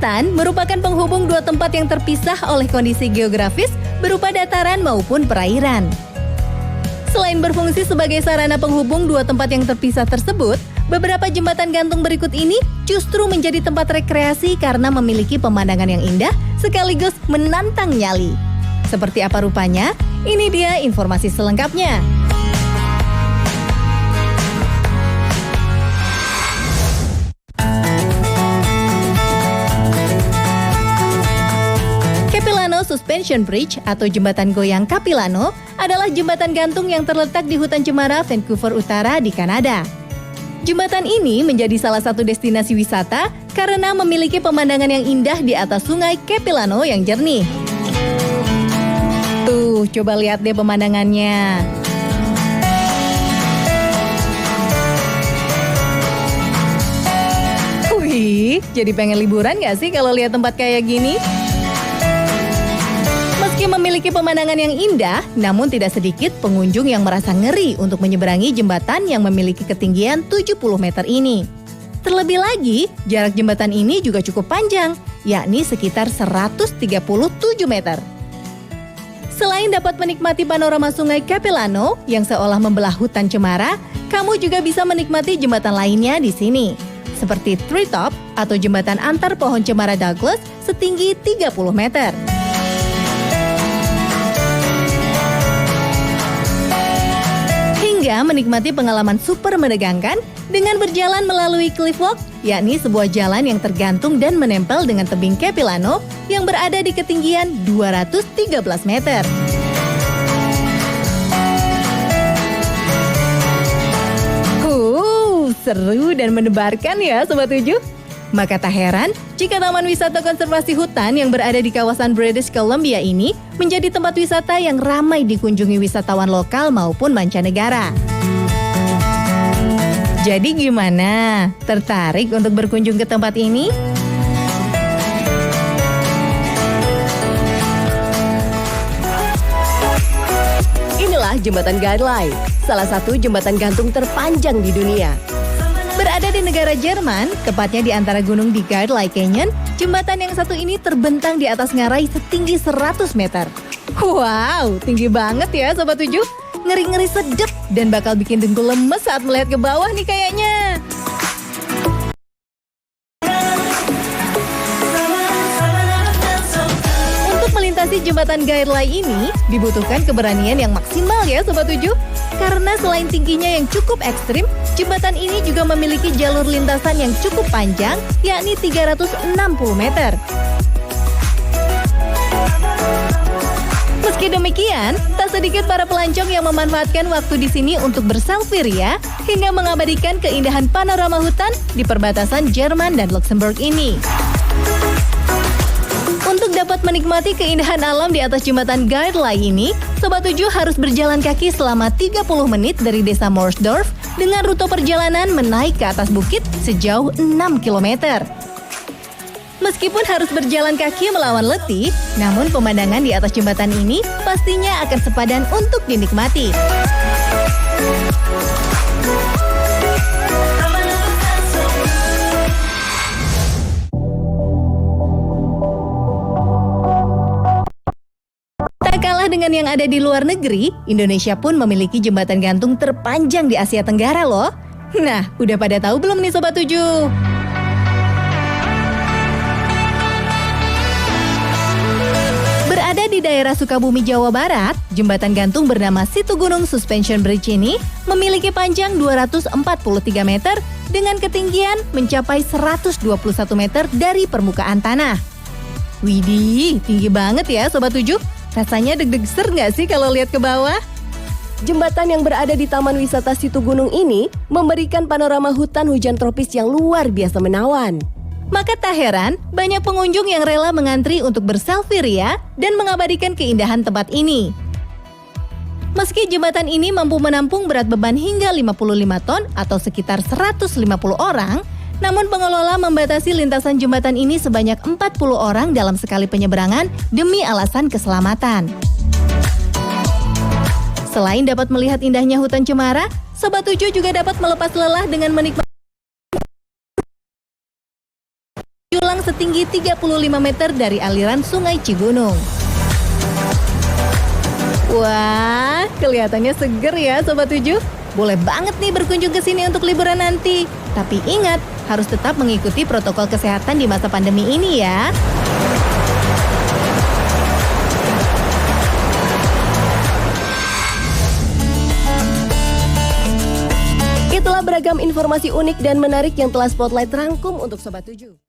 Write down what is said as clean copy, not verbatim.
Jembatan merupakan penghubung dua tempat yang terpisah oleh kondisi geografis berupa dataran maupun perairan. Selain berfungsi sebagai sarana penghubung dua tempat yang terpisah tersebut, beberapa jembatan gantung berikut ini justru menjadi tempat rekreasi karena memiliki pemandangan yang indah sekaligus menantang nyali. Seperti apa rupanya? Ini dia informasi selengkapnya. Capilano Suspension Bridge atau jembatan goyang Capilano adalah jembatan gantung yang terletak di hutan cemara Vancouver Utara di Kanada. Jembatan ini menjadi salah satu destinasi wisata karena memiliki pemandangan yang indah di atas sungai Capilano yang jernih. Tuh, coba lihat deh pemandangannya. Wih, jadi pengen liburan gak sih kalau lihat tempat kayak gini? Meski memiliki pemandangan yang indah, namun tidak sedikit pengunjung yang merasa ngeri untuk menyeberangi jembatan yang memiliki ketinggian 70 meter ini. Terlebih lagi, jarak jembatan ini juga cukup panjang, yakni sekitar 137 meter. Selain dapat menikmati panorama sungai Capilano yang seolah membelah hutan cemara, kamu juga bisa menikmati jembatan lainnya di sini, seperti Treetop atau jembatan antar pohon cemara Douglas setinggi 30 meter. Hingga menikmati pengalaman super menegangkan dengan berjalan melalui cliff walk, yakni sebuah jalan yang tergantung dan menempel dengan tebing Capilano yang berada di ketinggian 213 meter. Seru dan mendebarkan ya Sobat 7. Maka tak heran jika Taman Wisata Konservasi Hutan yang berada di kawasan British Columbia ini menjadi tempat wisata yang ramai dikunjungi wisatawan lokal maupun mancanegara. Jadi gimana? Tertarik untuk berkunjung ke tempat ini? Inilah Jembatan Guidelines, salah satu jembatan gantung terpanjang di dunia. Berada di negara Jerman, tepatnya di antara gunung di Guidelines Canyon, jembatan yang satu ini terbentang di atas ngarai setinggi 100 meter. Wow, tinggi banget ya Sobat 7. Ngeri-ngeri sedep dan bakal bikin dengkul lemes saat melihat ke bawah nih kayaknya. Untuk melintasi jembatan Guidelines ini, dibutuhkan keberanian yang maksimal ya Sobat 7. Karena selain tingginya yang cukup ekstrim, jembatan ini juga memiliki jalur lintasan yang cukup panjang, yakni 360 meter. Meski demikian, tak sedikit para pelancong yang memanfaatkan waktu di sini untuk berselfie ria, hingga mengabadikan keindahan panorama hutan di perbatasan Jerman dan Luxembourg ini. Untuk dapat menikmati keindahan alam di atas jembatan Guidelines ini, Sobat 7 harus berjalan kaki selama 30 menit dari desa Morsdorf dengan rute perjalanan menaik ke atas bukit sejauh 6 km. Meskipun harus berjalan kaki melawan letih, namun pemandangan di atas jembatan ini pastinya akan sepadan untuk dinikmati. Dengan yang ada di luar negeri, Indonesia pun memiliki jembatan gantung terpanjang di Asia Tenggara loh. Nah, udah pada tahu belum nih Sobat 7? Berada di daerah Sukabumi, Jawa Barat, jembatan gantung bernama Situ Gunung Suspension Bridge ini memiliki panjang 243 meter dengan ketinggian mencapai 121 meter dari permukaan tanah. Widih, tinggi banget ya Sobat 7. Rasanya deg-deg-ser nggak sih kalau lihat ke bawah? Jembatan yang berada di Taman Wisata Situ Gunung ini memberikan panorama hutan hujan tropis yang luar biasa menawan. Maka tak heran, banyak pengunjung yang rela mengantri untuk berselfie ria dan mengabadikan keindahan tempat ini. Meski jembatan ini mampu menampung berat beban hingga 55 ton atau sekitar 150 orang, namun pengelola membatasi lintasan jembatan ini sebanyak 40 orang dalam sekali penyeberangan demi alasan keselamatan. Selain dapat melihat indahnya hutan cemara, Sobat 7 juga dapat melepas lelah dengan menikmati menjulang setinggi 35 meter dari aliran Sungai Cigunung. Wah, kelihatannya seger ya Sobat 7. Boleh banget nih berkunjung ke sini untuk liburan nanti. Tapi ingat, harus tetap mengikuti protokol kesehatan di masa pandemi ini ya. Itulah beragam informasi unik dan menarik yang telah Spotlight rangkum untuk Sobat 7.